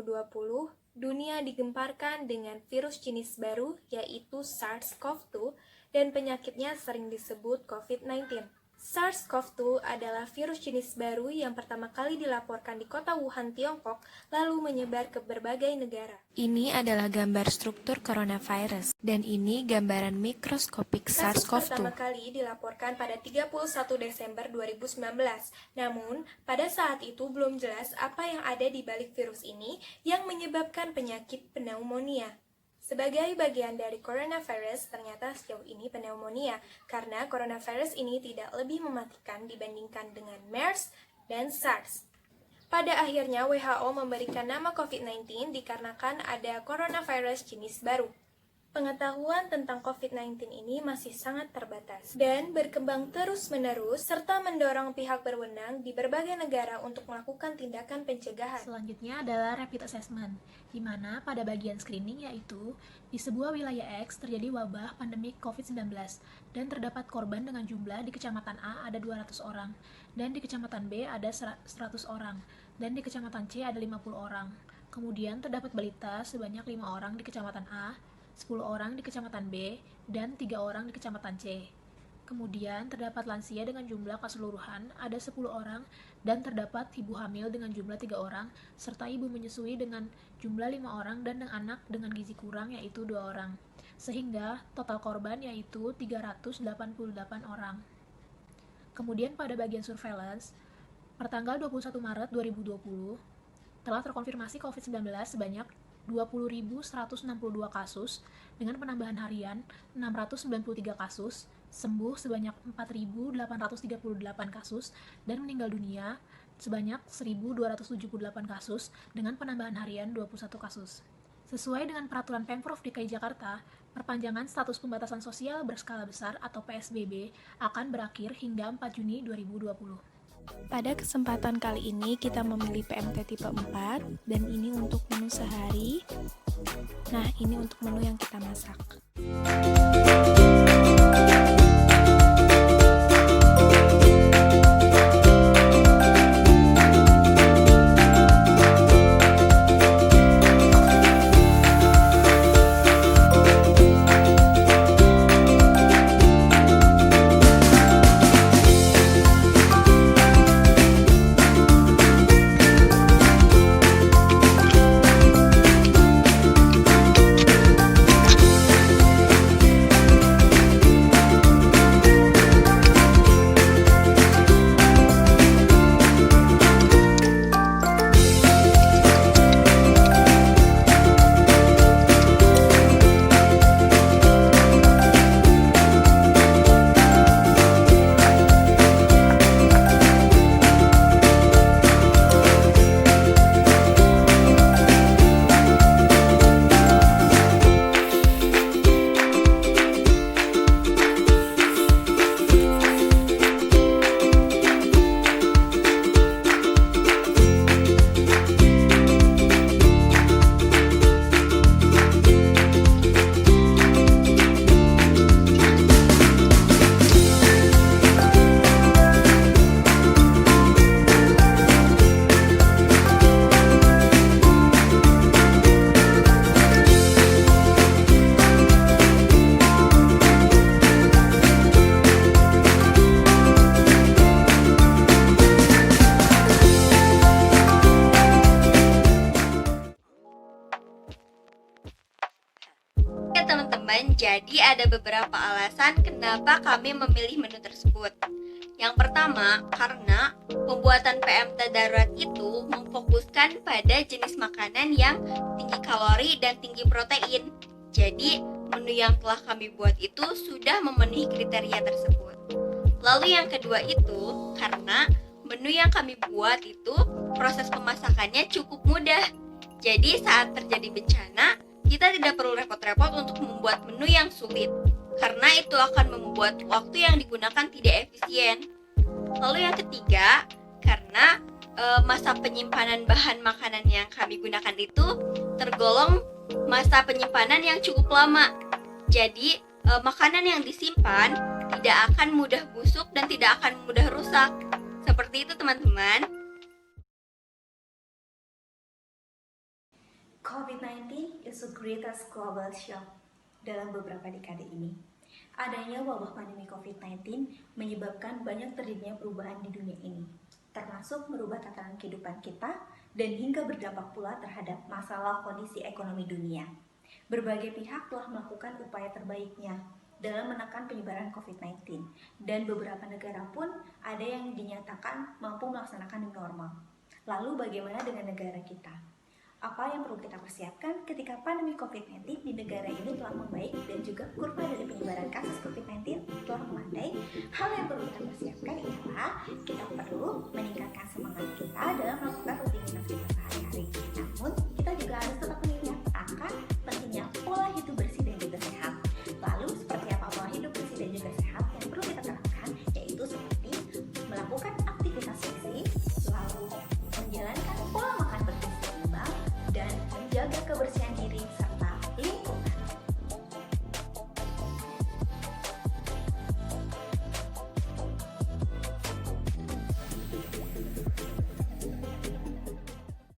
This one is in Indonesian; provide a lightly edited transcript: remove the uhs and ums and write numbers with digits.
2020, dunia digemparkan dengan virus jenis baru yaitu SARS-CoV-2 dan penyakitnya sering disebut COVID-19. SARS-CoV-2 adalah virus jenis baru yang pertama kali dilaporkan di kota Wuhan, Tiongkok, lalu menyebar ke berbagai negara. Ini adalah gambar struktur coronavirus, dan ini gambaran mikroskopik SARS-CoV-2. Kasus pertama kali dilaporkan pada 31 Desember 2019, namun pada saat itu belum jelas apa yang ada di balik virus ini yang menyebabkan penyakit pneumonia. Sebagai bagian dari coronavirus, ternyata sejauh ini pneumonia, karena coronavirus ini tidak lebih mematikan dibandingkan dengan MERS dan SARS. Pada akhirnya, WHO memberikan nama COVID-19 dikarenakan ada coronavirus jenis baru. Pengetahuan tentang COVID-19 ini masih sangat terbatas dan berkembang terus-menerus serta mendorong pihak berwenang di berbagai negara untuk melakukan tindakan pencegahan. Selanjutnya adalah rapid assessment, di mana pada bagian screening yaitu di sebuah wilayah X terjadi wabah pandemi COVID-19 dan terdapat korban dengan jumlah di kecamatan A ada 200 orang dan di kecamatan B ada 100 orang dan di kecamatan C ada 50 orang. Kemudian terdapat balita sebanyak 5 orang di kecamatan A, 10 orang di kecamatan B, dan 3 orang di kecamatan C. Kemudian terdapat lansia dengan jumlah keseluruhan ada 10 orang dan terdapat ibu hamil dengan jumlah 3 orang serta ibu menyusui dengan jumlah 5 orang dan anak dengan gizi kurang yaitu 2 orang. Sehingga total korban yaitu 388 orang. Kemudian pada bagian surveillance, pertanggal 21 Maret 2020 telah terkonfirmasi COVID-19 sebanyak 20.162 kasus dengan penambahan harian 693 kasus, sembuh sebanyak 4.838 kasus, dan meninggal dunia sebanyak 1.278 kasus dengan penambahan harian 21 kasus. Sesuai dengan peraturan Pemprov DKI Jakarta, perpanjangan status pembatasan sosial berskala besar atau PSBB akan berakhir hingga 4 Juni 2020. Pada kesempatan kali ini kita memilih PMT tipe 4 dan ini untuk menu sehari. Nah, ini untuk menu yang kita masak. Teman-teman, jadi ada beberapa alasan kenapa kami memilih menu tersebut. Yang pertama, karena pembuatan PMT darurat itu memfokuskan pada jenis makanan yang tinggi kalori dan tinggi protein. Jadi, menu yang telah kami buat itu sudah memenuhi kriteria tersebut. Lalu yang kedua itu, karena menu yang kami buat itu proses pemasakannya cukup mudah. Jadi, saat terjadi bencana, kita tidak perlu repot-repot untuk membuat menu yang sulit, karena itu akan membuat waktu yang digunakan tidak efisien. Lalu yang ketiga, karena masa penyimpanan bahan makanan yang kami gunakan itu tergolong masa penyimpanan yang cukup lama. Jadi, makanan yang disimpan tidak akan mudah busuk dan tidak akan mudah rusak. Seperti itu, teman-teman. COVID-19 is the greatest global shock dalam beberapa dekade ini. Adanya wabah pandemi COVID-19 menyebabkan banyak terjadinya perubahan di dunia ini, termasuk merubah tatanan kehidupan kita dan hingga berdampak pula terhadap masalah kondisi ekonomi dunia. Berbagai pihak telah melakukan upaya terbaiknya dalam menekan penyebaran COVID-19, dan beberapa negara pun ada yang dinyatakan mampu melaksanakan new normal. Lalu bagaimana dengan negara kita? Apa yang perlu kita persiapkan ketika pandemi COVID-19 di negara ini telah membaik dan juga kurva dari penyebaran kasus COVID-19 telah melandai? Hal yang perlu kita persiapkan ialah kita perlu meningkatkan semangat kita dalam melakukan rutinitas kita sehari-hari. Namun, kita